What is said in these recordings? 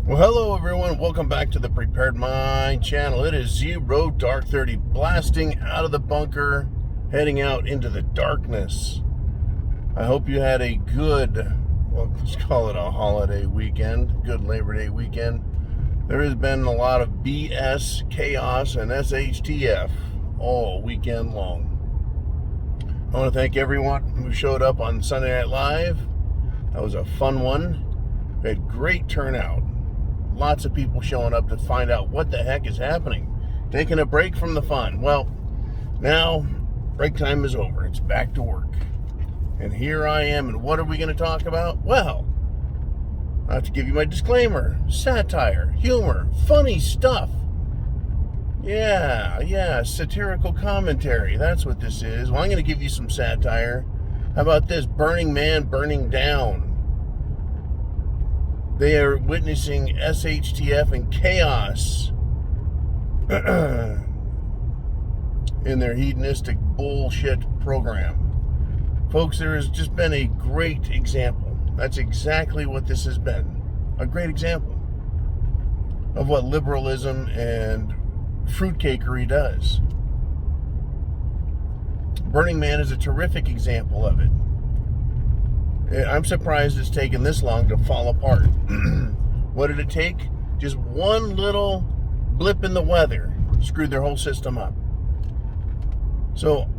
Well, hello everyone. Welcome back to the Prepared Mind channel. It is 0 dark 30, blasting out of the bunker, heading out into the darkness. I hope you had a good, well, let's call it a holiday weekend, good Labor Day weekend. There has been a lot of BS, chaos, and SHTF all weekend long. I want to thank everyone who showed up on Sunday Night Live. That was a fun one. We had great turnout. Lots of people showing up to find out what the heck is happening. Taking a break from the fun. Well, now break time is over. It's back to work. And here I am, and what are we going to talk about? Well, I have to give you my disclaimer. Satire, humor, funny stuff. Yeah, satirical commentary. That's what this is. Well, I'm going to give you some satire. How about this? Burning Man, burning down. They are witnessing SHTF and chaos in their hedonistic bullshit program. Folks, there has just been a great example. That's exactly what this has been. A great example of what liberalism and fruitcakery does. Burning Man is a terrific example of it. I'm surprised it's taken this long to fall apart. What did it take? Just one little blip in the weather screwed their whole system up. So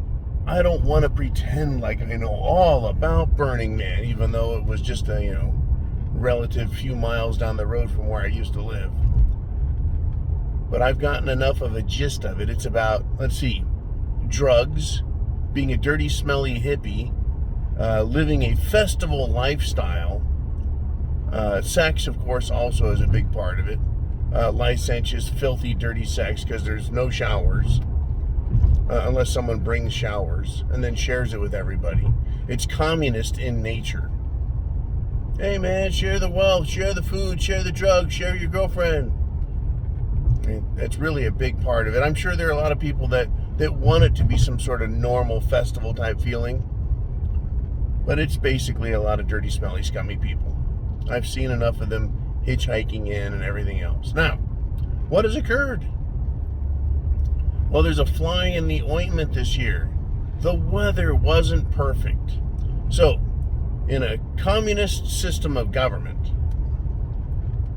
I don't want to pretend like I know all about Burning Man, even though it was just a relative few miles down the road from where I used to live. But I've gotten enough of a gist of it. It's about, drugs, being a dirty, smelly hippie, living a festival lifestyle. Sex, of course, also is a big part of it. Licentious, filthy, dirty sex, because there's no showers. Unless someone brings showers and then shares it with everybody. It's communist in nature. Hey man, share the wealth, share the food, share the drugs, share your girlfriend. That's really a big part of it. I'm sure there are a lot of people that want it to be some sort of normal festival type feeling. But it's basically a lot of dirty, smelly, scummy people. I've seen enough of them hitchhiking in and everything else. Now, what has occurred? Well, there's a fly in the ointment this year. The weather wasn't perfect. So, in a communist system of government,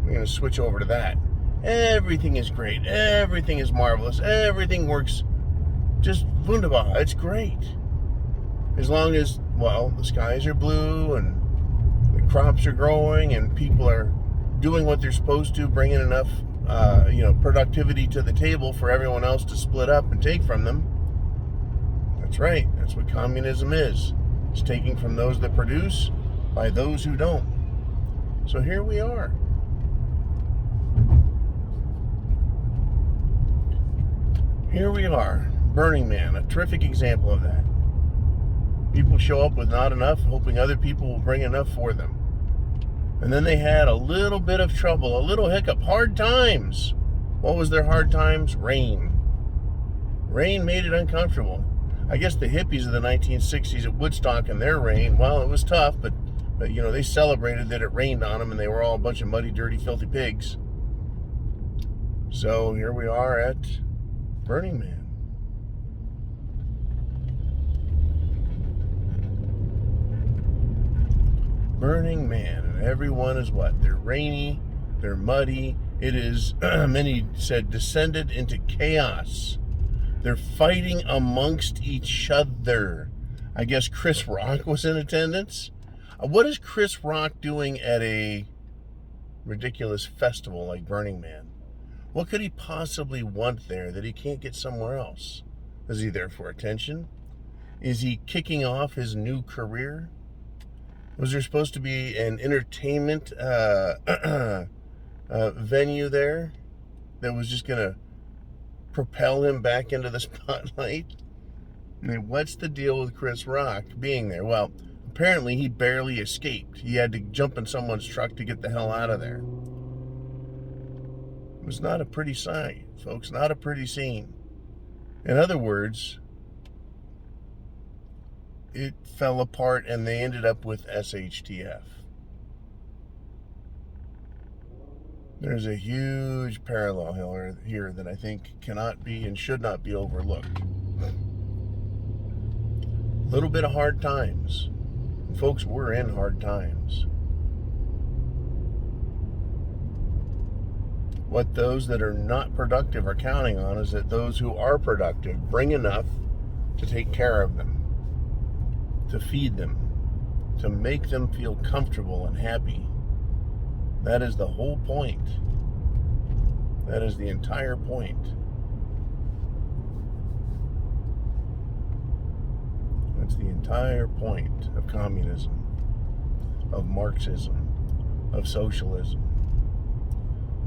we're going to switch over to that. Everything is great. Everything is marvelous. Everything works just wunderbar. It's great. As long as, the skies are blue and the crops are growing and people are doing what they're supposed to, bringing enough, productivity to the table for everyone else to split up and take from them. That's right. That's what communism is. It's taking from those that produce by those who don't. So here we are. Here we are. Burning Man, a terrific example of that. People show up with not enough, hoping other people will bring enough for them. And then they had a little bit of trouble, a little hiccup, hard times. What was their hard times? Rain. Rain made it uncomfortable. I guess the hippies of the 1960s at Woodstock and their rain, well, it was tough, but they celebrated that it rained on them and they were all a bunch of muddy, dirty, filthy pigs. So here we are at Burning Man. Burning Man, and everyone is what? They're rainy, they're muddy. It is, many said, descended into chaos. They're fighting amongst each other. I guess Chris Rock was in attendance. What is Chris Rock doing at a ridiculous festival like Burning Man? What could he possibly want there that he can't get somewhere else? Is he there for attention? Is he kicking off his new career? Was there supposed to be an entertainment venue there that was just going to propel him back into the spotlight? I mean, what's the deal with Chris Rock being there? Well, apparently he barely escaped. He had to jump in someone's truck to get the hell out of there. It was not a pretty sight, folks. Not a pretty scene. In other words, it fell apart and they ended up with SHTF. There's a huge parallel here that I think cannot be and should not be overlooked. A little bit of hard times. Folks, we're in hard times. What those that are not productive are counting on is that those who are productive bring enough to take care of them, to feed them, to make them feel comfortable and happy. That is the whole point. That is the entire point. That's the entire point of communism, of Marxism, of socialism,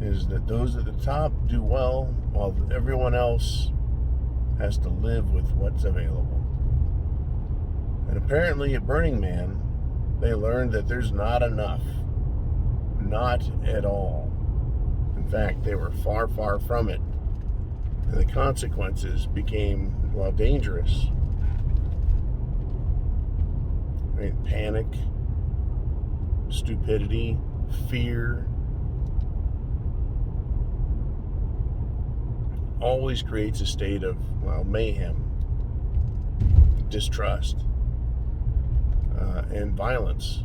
is that those at the top do well while everyone else has to live with what's available. And apparently at Burning Man, they learned that there's not enough. Not at all. In fact, they were far, far from it. And the consequences became, well, dangerous. Right? Panic, stupidity, fear. Always creates a state of, well, mayhem, distrust, and violence.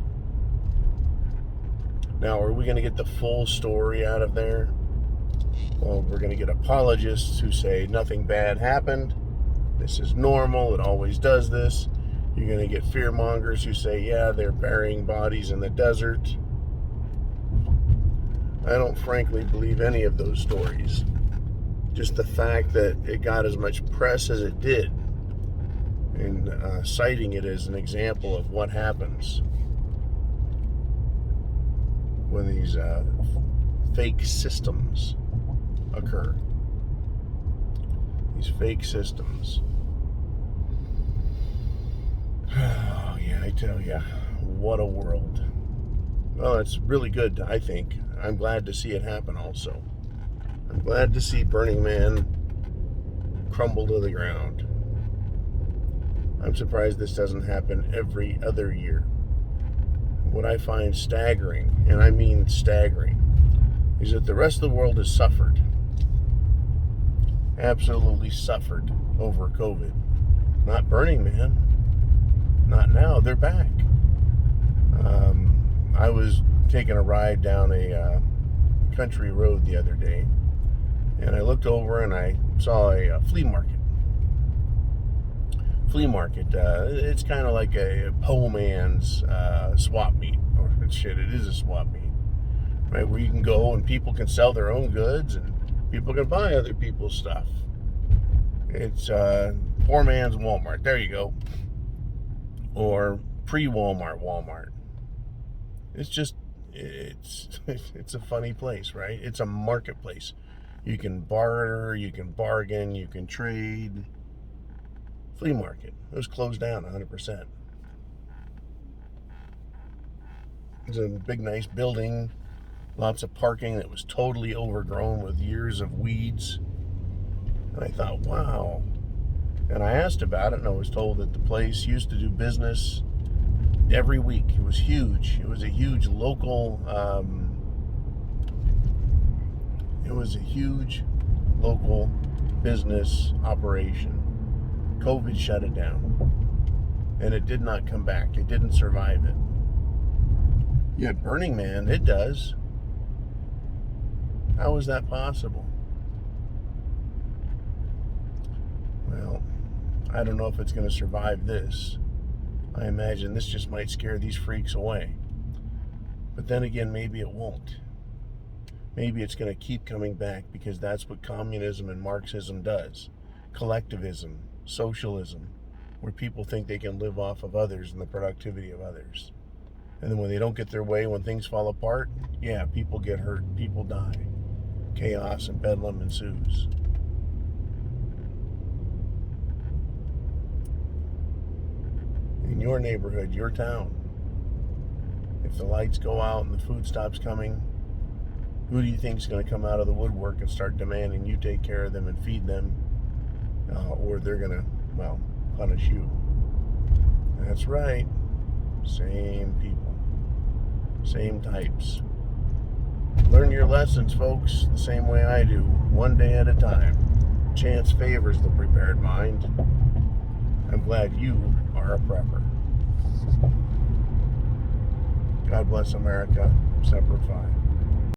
Now, are we going to get the full story out of there? Well, we're going to get apologists who say nothing bad happened. This is normal. It always does this. You're going to get fearmongers who say, yeah, they're burying bodies in the desert. I don't frankly believe any of those stories. Just the fact that it got as much press as it did, and citing it as an example of what happens when these fake systems occur. These fake systems. Oh, yeah, I tell you, what a world. Well, it's really good, I think. I'm glad to see it happen also. I'm glad to see Burning Man crumble to the ground. I'm surprised this doesn't happen every other year. What I find staggering, and I mean staggering, is that the rest of the world has suffered. Absolutely suffered over COVID. Not Burning Man. Not now. They're back. I was taking a ride down a country road the other day, and I looked over and I saw a flea market. It's kind of like a po man's swap meet. Or shit, it is a swap meet. Right? Where you can go and people can sell their own goods and people can buy other people's stuff. It's poor man's Walmart. There you go. Or pre-Walmart. It's a funny place, right? It's a marketplace. You can barter, you can bargain, you can trade. Flea market. It was closed down 100%. It's a big, nice building. Lots of parking that was totally overgrown with years of weeds. And I thought, wow. And I asked about it, and I was told that the place used to do business every week. It was huge. It was a huge local business operation. COVID shut it down, and it did not come back. It didn't survive it. Yet Burning Man, it does. How is that possible? Well, I don't know if it's going to survive this. I imagine this just might scare these freaks away. But then again, maybe it won't. Maybe it's going to keep coming back because that's what communism and Marxism does. Collectivism, socialism, where people think they can live off of others and the productivity of others. And then when they don't get their way, when things fall apart, yeah, people get hurt, people die. Chaos and bedlam ensues. In your neighborhood, your town, if the lights go out and the food stops coming, who do you think is going to come out of the woodwork and start demanding you take care of them and feed them? Or they're going to, well, punish you. That's right. Same people. Same types. Learn your lessons, folks, the same way I do, one day at a time. Chance favors the prepared mind. I'm glad you are a prepper. God bless America. Semper Fi.